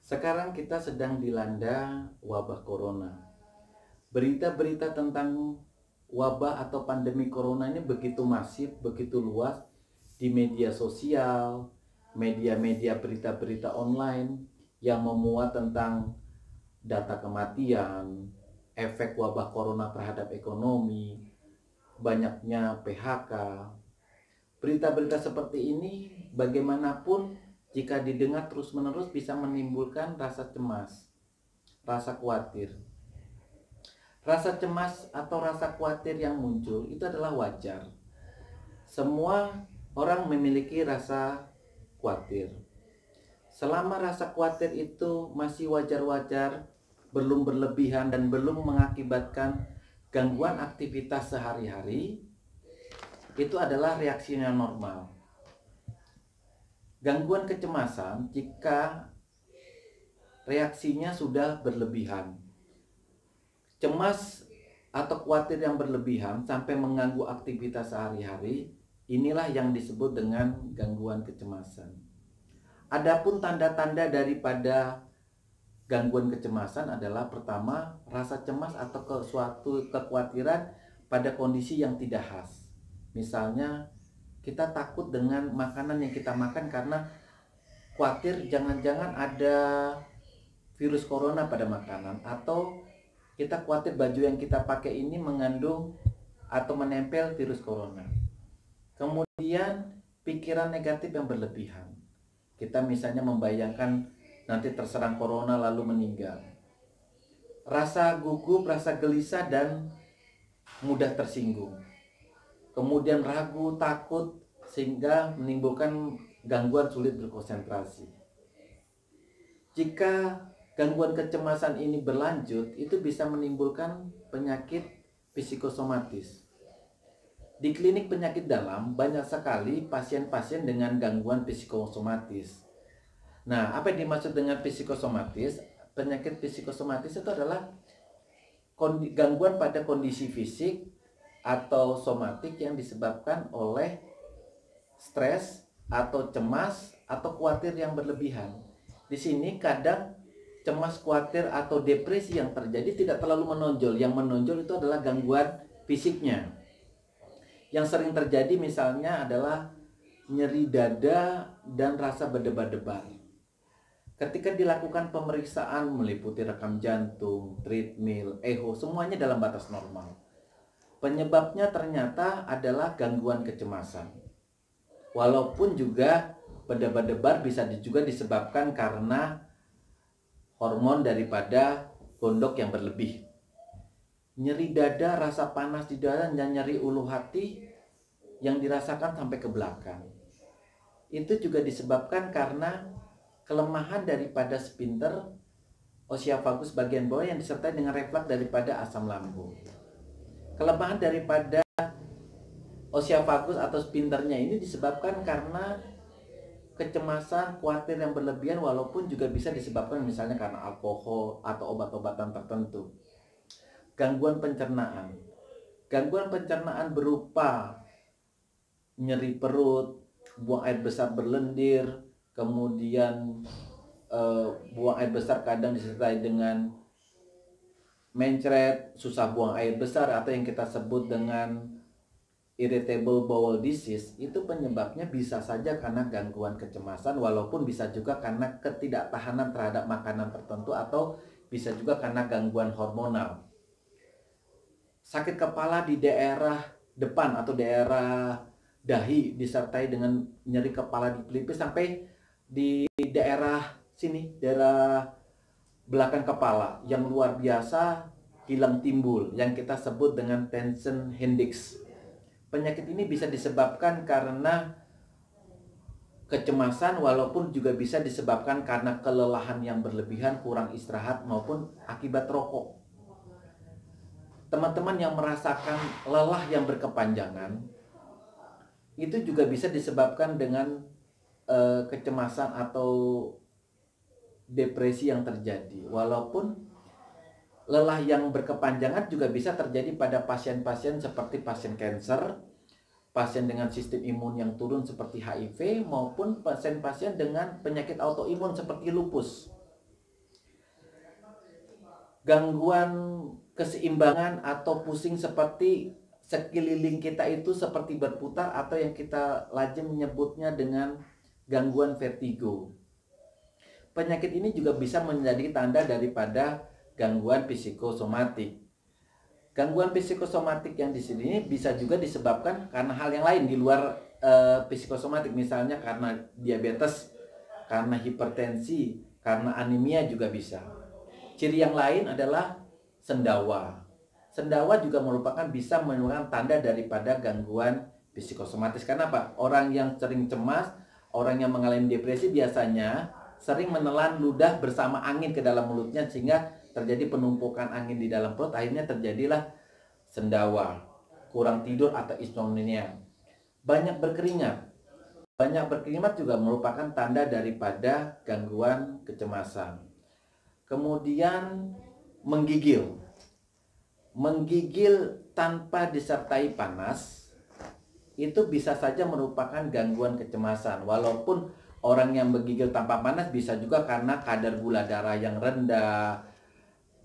Sekarang kita sedang dilanda wabah corona. Berita-berita tentang wabah atau pandemi corona ini begitu masif, begitu luas di media sosial, media-media berita-berita online yang memuat tentang data kematian, efek wabah corona terhadap ekonomi, banyaknya PHK. Berita-berita seperti ini bagaimanapun jika didengar terus-menerus bisa menimbulkan rasa cemas, rasa khawatir. Rasa cemas atau rasa khawatir yang muncul itu adalah wajar. Semua orang memiliki rasa khawatir. Selama rasa khawatir itu masih wajar-wajar, belum berlebihan dan belum mengakibatkan gangguan aktivitas sehari-hari, itu adalah reaksinya normal. Gangguan kecemasan jika reaksinya sudah berlebihan. Cemas atau khawatir yang berlebihan sampai mengganggu aktivitas sehari-hari, inilah yang disebut dengan gangguan kecemasan. Adapun tanda-tanda daripada gangguan kecemasan adalah pertama, rasa cemas atau suatu kekhawatiran pada kondisi yang tidak khas. Misalnya, kita takut dengan makanan yang kita makan karena khawatir jangan-jangan ada virus corona pada makanan, atau kita khawatir baju yang kita pakai ini mengandung atau menempel virus corona. Kemudian pikiran negatif yang berlebihan. Kita misalnya membayangkan nanti terserang corona lalu meninggal. Rasa gugup, rasa gelisah dan mudah tersinggung. Kemudian ragu, takut sehingga menimbulkan gangguan sulit berkonsentrasi. Jika gangguan kecemasan ini berlanjut, itu bisa menimbulkan penyakit psikosomatis. Di klinik penyakit dalam banyak sekali pasien-pasien dengan gangguan psikosomatis. Nah, apa yang dimaksud dengan psikosomatis? Penyakit psikosomatis itu adalah gangguan pada kondisi fisik atau somatik yang disebabkan oleh stres atau cemas atau khawatir yang berlebihan. Di sini kadang cemas, khawatir atau depresi yang terjadi tidak terlalu menonjol. Yang menonjol itu adalah gangguan fisiknya. Yang sering terjadi misalnya adalah nyeri dada dan rasa berdebar-debar. Ketika dilakukan pemeriksaan meliputi rekam jantung, treadmill, echo, semuanya dalam batas normal. Penyebabnya ternyata adalah gangguan kecemasan. Walaupun juga berdebar-debar bisa juga disebabkan karena hormon daripada gondok yang berlebih. Nyeri dada, rasa panas di dada, dan nyeri ulu hati yang dirasakan sampai ke belakang. Itu juga disebabkan karena kelemahan daripada sphincter oesophagus bagian bawah yang disertai dengan refleks daripada asam lambung. Kelemahan daripada oesophagus atau sphincternya ini disebabkan karena kecemasan, khawatir yang berlebihan, walaupun juga bisa disebabkan misalnya karena alkohol atau obat-obatan tertentu. Gangguan pencernaan. Gangguan pencernaan berupa nyeri perut, buang air besar berlendir, kemudian buang air besar kadang disertai dengan mencret, susah buang air besar, atau yang kita sebut dengan irritable bowel disease. Itu penyebabnya bisa saja karena gangguan kecemasan, walaupun bisa juga karena ketidaktahanan terhadap makanan tertentu, atau bisa juga karena gangguan hormonal. Sakit kepala di daerah depan atau daerah dahi disertai dengan nyeri kepala di pelipis sampai di daerah sini, daerah belakang kepala yang luar biasa hilang timbul, yang kita sebut dengan tension headaches. Penyakit ini bisa disebabkan karena kecemasan, walaupun juga bisa disebabkan karena kelelahan yang berlebihan, kurang istirahat, maupun akibat rokok. Teman-teman yang merasakan lelah yang berkepanjangan, itu juga bisa disebabkan dengan kecemasan atau depresi yang terjadi. Walaupun lelah yang berkepanjangan juga bisa terjadi pada pasien-pasien seperti pasien kanker, pasien dengan sistem imun yang turun seperti HIV, maupun pasien-pasien dengan penyakit autoimun seperti lupus. gangguan keseimbangan atau pusing seperti sekeliling kita itu seperti berputar, atau yang kita lazim menyebutnya dengan gangguan vertigo. Penyakit ini juga bisa menjadi tanda daripada gangguan psikosomatik. Gangguan psikosomatik yang di sini bisa juga disebabkan karena hal yang lain di luar psikosomatik, misalnya karena diabetes, karena hipertensi, karena anemia juga bisa. Ciri yang lain adalah sendawa. Sendawa juga bisa merupakan tanda daripada gangguan psikosomatis. Karena apa? Orang yang sering cemas, orang yang mengalami depresi biasanya sering menelan ludah bersama angin ke dalam mulutnya, sehingga terjadi penumpukan angin di dalam perut, akhirnya terjadilah sendawa, kurang tidur atau insomnia. Banyak berkeringat. Banyak berkeringat juga merupakan tanda daripada gangguan kecemasan. Kemudian menggigil. Menggigil tanpa disertai panas itu bisa saja merupakan gangguan kecemasan. Walaupun orang yang menggigil tanpa panas bisa juga karena kadar gula darah yang rendah,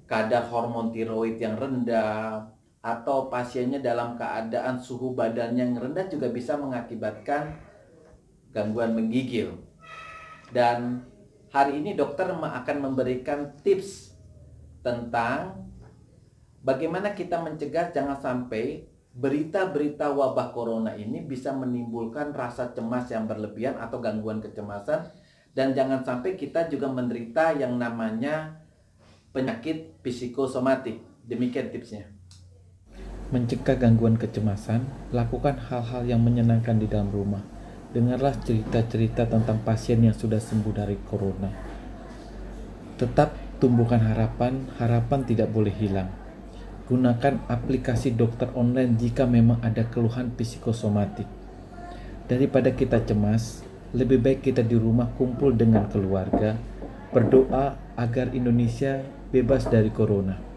kadar hormon tiroid yang rendah, atau pasiennya dalam keadaan suhu badan yang rendah juga bisa mengakibatkan gangguan menggigil. Dan hari ini dokter akan memberikan tips tentang bagaimana kita mencegah jangan sampai berita-berita wabah corona ini bisa menimbulkan rasa cemas yang berlebihan atau gangguan kecemasan, dan jangan sampai kita juga menderita yang namanya penyakit psikosomatik. Demikian tipsnya. Mencegah gangguan kecemasan, lakukan hal-hal yang menyenangkan di dalam rumah. Dengarlah cerita-cerita tentang pasien yang sudah sembuh dari corona. Tetap tumbuhkan harapan, harapan tidak boleh hilang. Gunakan aplikasi dokter online jika memang ada keluhan psikosomatik. Daripada kita cemas, lebih baik kita di rumah kumpul dengan keluarga, berdoa agar Indonesia bebas dari corona.